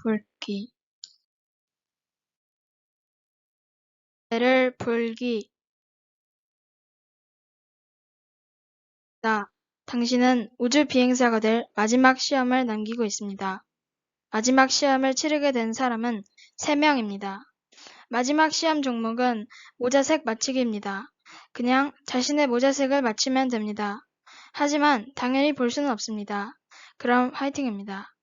풀기. 문제를 풀기. 당신은 우주 비행사가 될 마지막 시험을 남기고 있습니다. 마지막 시험을 치르게 된 사람은 3명입니다. 마지막 시험 종목은 모자색 맞히기입니다. 그냥 자신의 모자색을 맞히면 됩니다. 하지만 당연히 볼 수는 없습니다. 그럼 화이팅입니다.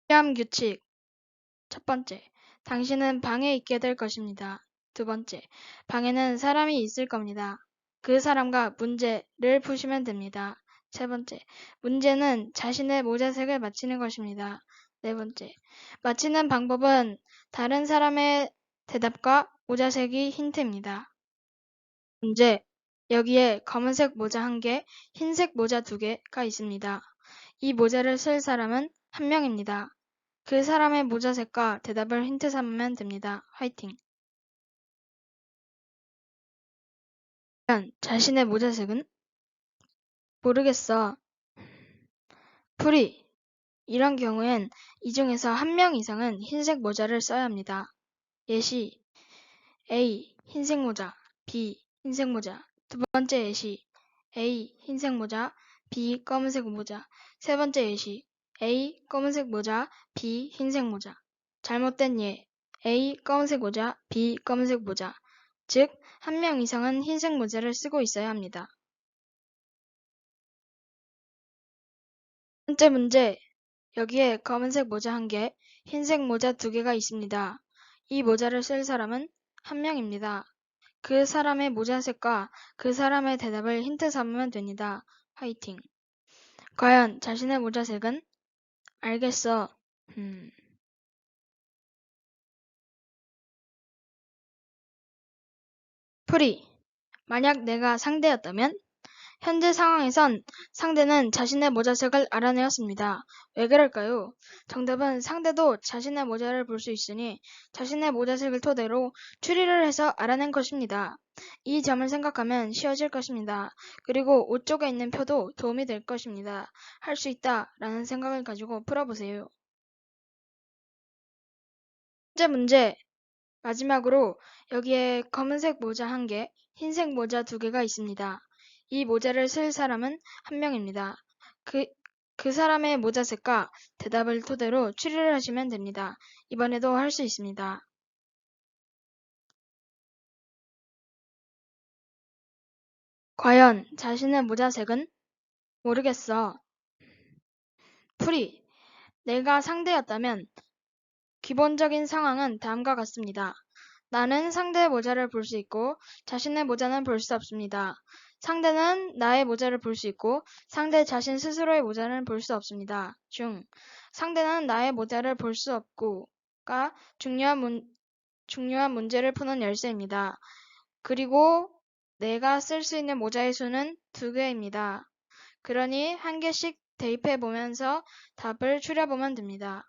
시험 규칙. 첫 번째, 당신은 방에 있게 될 것입니다. 두 번째, 방에는 사람이 있을 겁니다. 그 사람과 문제를 푸시면 됩니다. 세 번째, 문제는 자신의 모자색을 맞히는 것입니다. 네 번째, 맞히는 방법은 다른 사람의 대답과 모자색이 힌트입니다. 문제, 여기에 검은색 모자 1개, 흰색 모자 2개가 있습니다. 이 모자를 쓸 사람은 1명입니다. 그 사람의 모자색과 대답을 힌트 삼으면 됩니다. 화이팅! 과연 자신의 모자색은? 모르겠어. 풀이! 이런 경우엔 이 중에서 1명 이상은 흰색 모자를 써야 합니다. 예시 A. 흰색 모자 B. 흰색 모자 두 번째 예시 A. 흰색 모자 B. 검은색 모자 세 번째 예시 A. 검은색 모자 B. 흰색 모자 잘못된 예 A. 검은색 모자 B. 검은색 모자 즉, 1명 이상은 흰색 모자를 쓰고 있어야 합니다. 첫 번째 문제, 여기에 검은색 모자 1개, 흰색 모자 2개가 있습니다. 이 모자를 쓸 사람은 1명입니다. 그 사람의 모자색과 그 사람의 대답을 힌트 삼으면 됩니다. 화이팅! 과연 자신의 모자색은? 알겠어. 풀이. 만약 내가 상대였다면? 현재 상황에선 상대는 자신의 모자색을 알아내었습니다. 왜 그럴까요? 정답은 상대도 자신의 모자를 볼 수 있으니 자신의 모자색을 토대로 추리를 해서 알아낸 것입니다. 이 점을 생각하면 쉬워질 것입니다. 그리고 옷 쪽에 있는 표도 도움이 될 것입니다. 할 수 있다 라는 생각을 가지고 풀어보세요. 번째 문제. 마지막으로 여기에 검은색 모자 1개, 흰색 모자 2개가 있습니다. 이 모자를 쓸 사람은 1명입니다. 그 사람의 모자색과 대답을 토대로 추리를 하시면 됩니다. 이번에도 할 수 있습니다. 과연 자신의 모자색은? 모르겠어. 풀이. 내가 상대였다면 기본적인 상황은 다음과 같습니다. 나는 상대의 모자를 볼 수 있고 자신의 모자는 볼 수 없습니다. 상대는 나의 모자를 볼 수 있고 상대 자신 스스로의 모자는 볼 수 없습니다. 상대는 나의 모자를 볼 수 없고가 중요한 문제를 푸는 열쇠입니다. 그리고 내가 쓸 수 있는 모자의 수는 2개입니다. 그러니 1개씩 대입해 보면서 답을 추려보면 됩니다.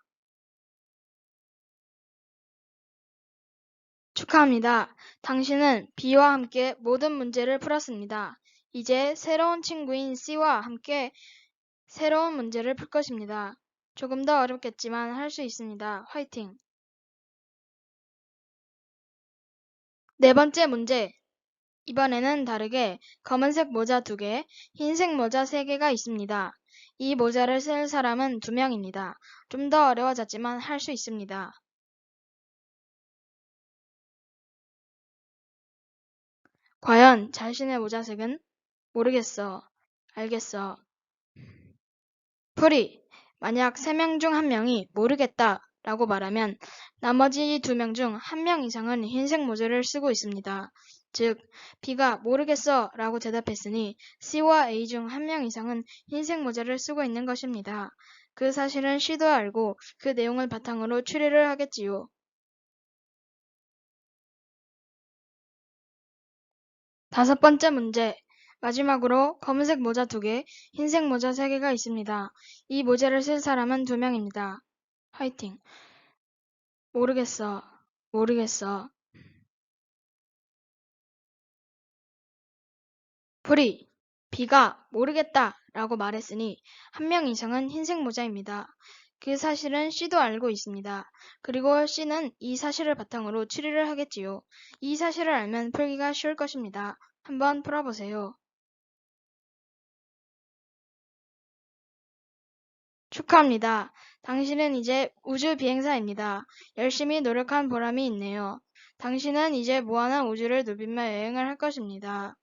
축하합니다. 당신은 B와 함께 모든 문제를 풀었습니다. 이제 새로운 친구인 C와 함께 새로운 문제를 풀 것입니다. 조금 더 어렵겠지만 할 수 있습니다. 화이팅! 네 번째 문제. 이번에는 다르게 검은색 모자 2개, 흰색 모자 3개가 있습니다. 이 모자를 쓸 사람은 2명입니다. 좀 더 어려워졌지만 할 수 있습니다. 과연 자신의 모자색은? 모르겠어. 알겠어. 풀이. 만약 3명 중 1명이 모르겠다 라고 말하면 나머지 2명 중 1명 이상은 흰색 모자를 쓰고 있습니다. 즉, B가 모르겠어 라고 대답했으니 C와 A 중 1명 이상은 흰색 모자를 쓰고 있는 것입니다. 그 사실은 C도 알고 그 내용을 바탕으로 추리를 하겠지요. 다섯 번째 문제. 마지막으로 검은색 모자 2개, 흰색 모자 3개가 있습니다. 이 모자를 쓸 사람은 2명입니다. 화이팅! 모르겠어. 모르겠어. 풀이. B가 모르겠다 라고 말했으니 한 명 이상은 흰색 모자입니다. 그 사실은 C도 알고 있습니다. 그리고 C는 이 사실을 바탕으로 추리를 하겠지요. 이 사실을 알면 풀기가 쉬울 것입니다. 한번 풀어보세요. 축하합니다. 당신은 이제 우주 비행사입니다. 열심히 노력한 보람이 있네요. 당신은 이제 무한한 우주를 누비며 여행을 할 것입니다.